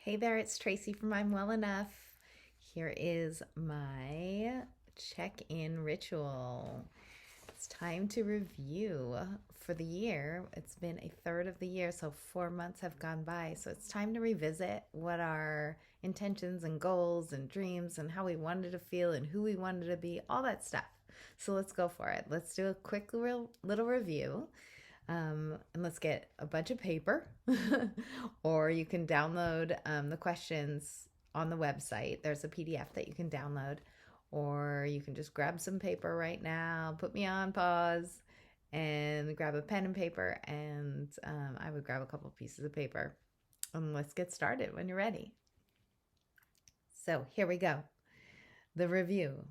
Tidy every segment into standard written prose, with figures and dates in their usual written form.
Hey there, it's Tracy from I'm Well Enough. Here is my check in ritual. It's time to review for the year. It's been a third of the year, so 4 months have gone by. So it's time to revisit what our intentions and goals and dreams and how we wanted to feel and who we wanted to be, all that stuff. So let's go for it. Let's do a quick little review. And let's get a bunch of paper, or you can download the questions on the website. There's a PDF that you can download, or you can just grab some paper right now, put me on pause, and grab a pen and paper. And I would grab a couple pieces of paper. And let's get started when you're ready. So here we go. The review.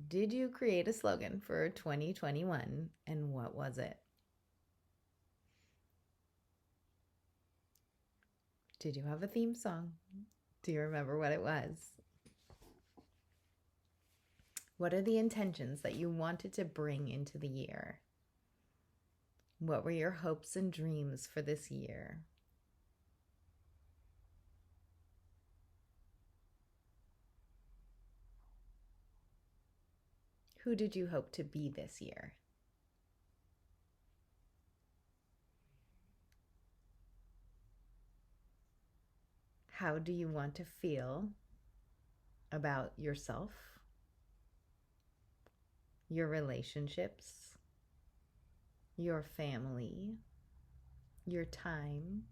Did you create a slogan for 2021, and what was it? Did you have a theme song? Do you remember what it was? What are the intentions that you wanted to bring into the year? What were your hopes and dreams for this year? Who did you hope to be this year? How do you want to feel about yourself, your relationships, your family, your time,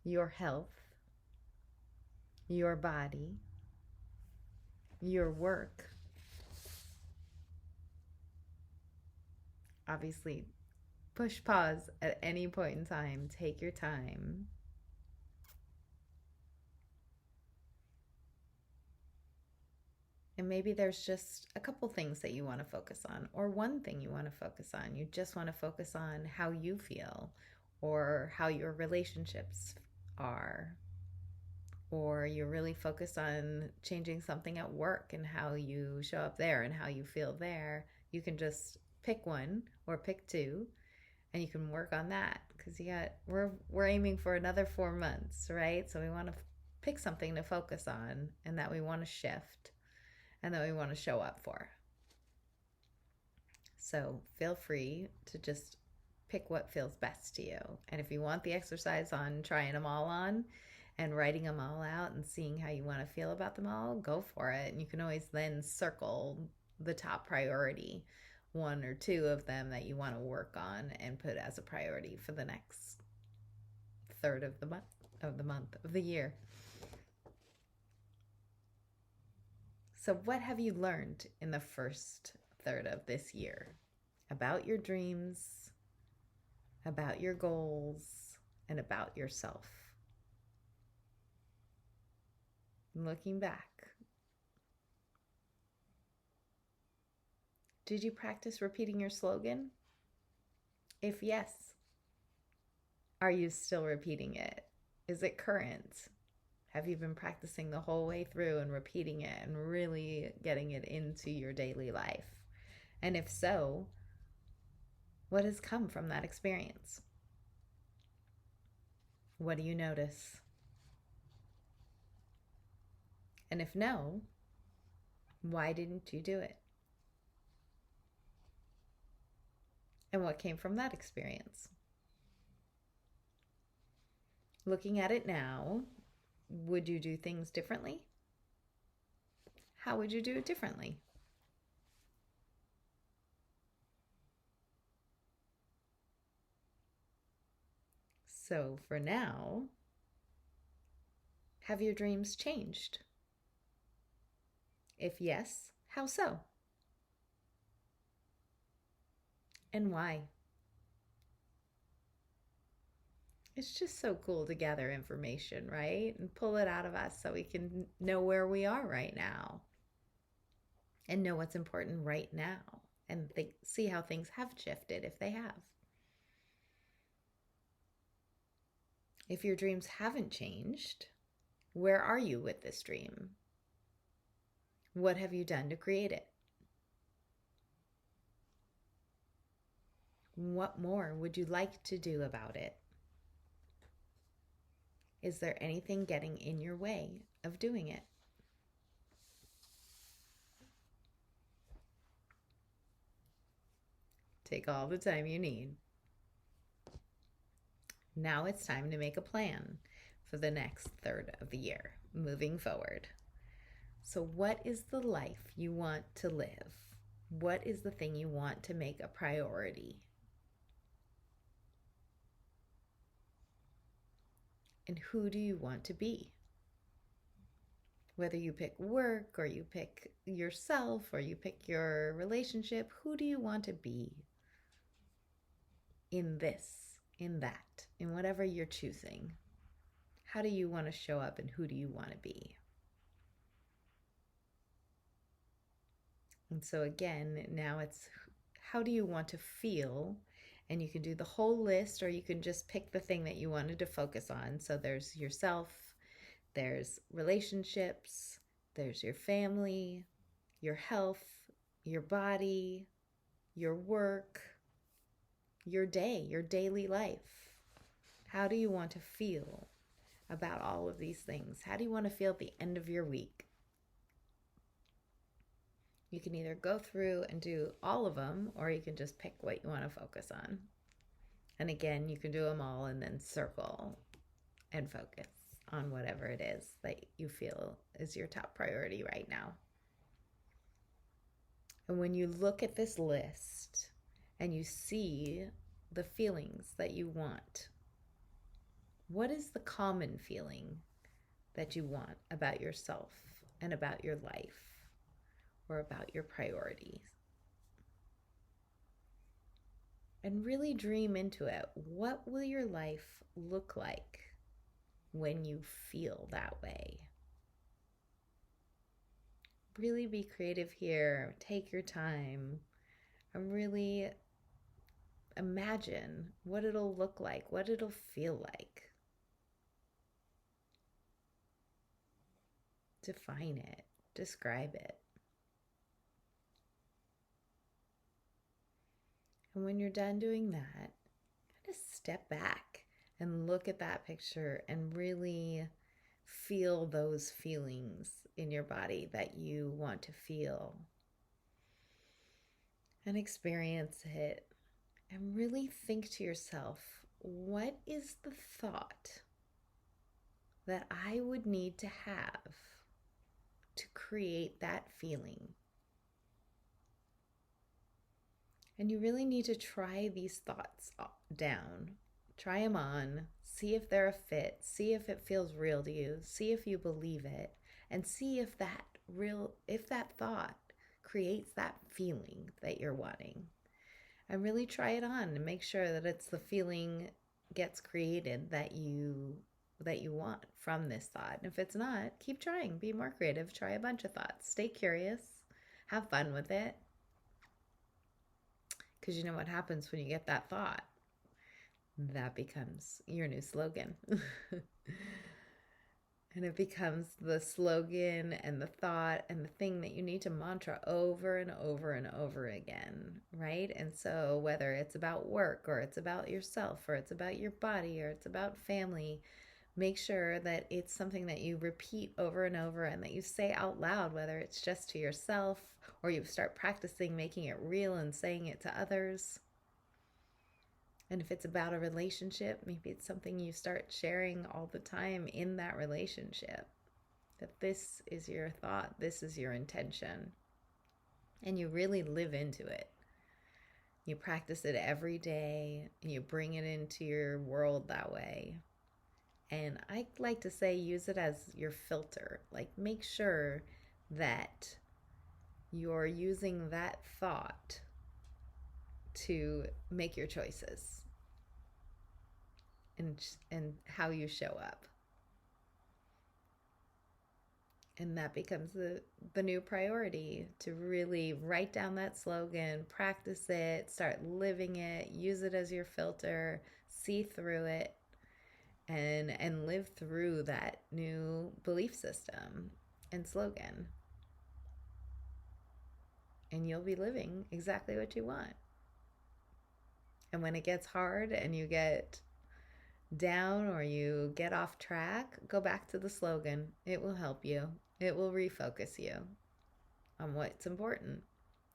your health, your body, your work? Obviously, push pause at any point in time. Take your time. And maybe there's just a couple things that you want to focus on, or one thing you want to focus on. You just want to focus on how you feel, or how your relationships are, or you're really focused on changing something at work and how you show up there and how you feel there. You can just pick one or pick two, and you can work on that, because we're aiming for another 4 months, right? So we want to pick something to focus on and that we want to shift and that we want to show up for. So feel free to just pick what feels best to you. And if you want the exercise on trying them all on and writing them all out and seeing how you want to feel about them all, go for it. And you can always then circle the top priority, one or two of them that you want to work on and put as a priority for the next third of the year. So what have you learned in the first third of this year about your dreams, about your goals, and about yourself? Looking back, did you practice repeating your slogan? If yes, are you still repeating it? Is it current? Have you been practicing the whole way through and repeating it and really getting it into your daily life? And if so, what has come from that experience? What do you notice? And if no, why didn't you do it? And what came from that experience? Looking at it now, would you do things differently? How would you do it differently? So for now, have your dreams changed? If yes, how so? And why? It's just so cool to gather information, right? And pull it out of us so we can know where we are right now and know what's important right now and see how things have shifted if they have. If your dreams haven't changed, where are you with this dream? What have you done to create it? What more would you like to do about it? Is there anything getting in your way of doing it? Take all the time you need. Now it's time to make a plan for the next third of the year, moving forward. So, what is the life you want to live? What is the thing you want to make a priority? And who do you want to be? Whether you pick work or you pick yourself or you pick your relationship, who do you want to be in this, in that, in whatever you're choosing? How do you want to show up and who do you want to be? And so again, now it's how do you want to feel? And you can do the whole list or you can just pick the thing that you wanted to focus on. So there's yourself, there's relationships, there's your family, your health, your body, your work, your day, your daily life. How do you want to feel about all of these things? How do you want to feel at the end of your week? You can either go through and do all of them, or you can just pick what you want to focus on. And again, you can do them all and then circle and focus on whatever it is that you feel is your top priority right now. And when you look at this list and you see the feelings that you want, what is the common feeling that you want about yourself and about your life or about your priorities? And really dream into it. What will your life look like when you feel that way? Really be creative here. Take your time and really imagine what it'll look like, what it'll feel like. Define it, describe it. And when you're done doing that, kind of step back and look at that picture and really feel those feelings in your body that you want to feel. And experience it. And really think to yourself, what is the thought that I would need to have to create that feeling? And you really need to try these thoughts down. Try them on, see if they're a fit, see if it feels real to you, see if you believe it, and see if that thought creates that feeling that you're wanting. And really try it on and make sure that it's the feeling gets created that you want from this thought. And if it's not, keep trying, be more creative, try a bunch of thoughts, stay curious, have fun with it. Because you know what happens when you get that thought? That becomes your new slogan. And it becomes the slogan and the thought and the thing that you need to mantra over and over and over again, right? And so whether it's about work or it's about yourself or it's about your body or it's about family, make sure that it's something that you repeat over and over and that you say out loud, whether it's just to yourself or you start practicing making it real and saying it to others. And if it's about a relationship, maybe it's something you start sharing all the time in that relationship. That this is your thought, this is your intention. And you really live into it. You practice it every day and you bring it into your world that way. And I like to say use it as your filter. Like make sure that you're using that thought to make your choices and how you show up. And that becomes the new priority, to really write down that slogan, practice it, start living it, use it as your filter, see through it, and live through that new belief system and slogan. And you'll be living exactly what you want. And when it gets hard and you get down or you get off track, go back to the slogan. It will help you. It will refocus you on what's important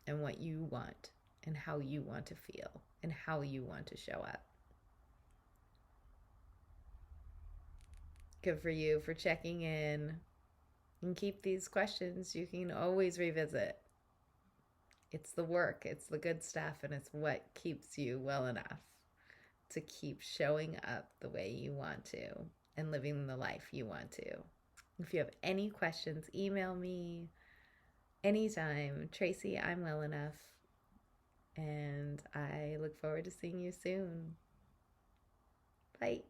and what you want and how you want to feel and how you want to show up. Good for you for checking in. And keep these questions you can always revisit. It's the work, it's the good stuff, and it's what keeps you well enough to keep showing up the way you want to and living the life you want to. If you have any questions, email me anytime. Tracy, I'm well enough. And I look forward to seeing you soon. Bye.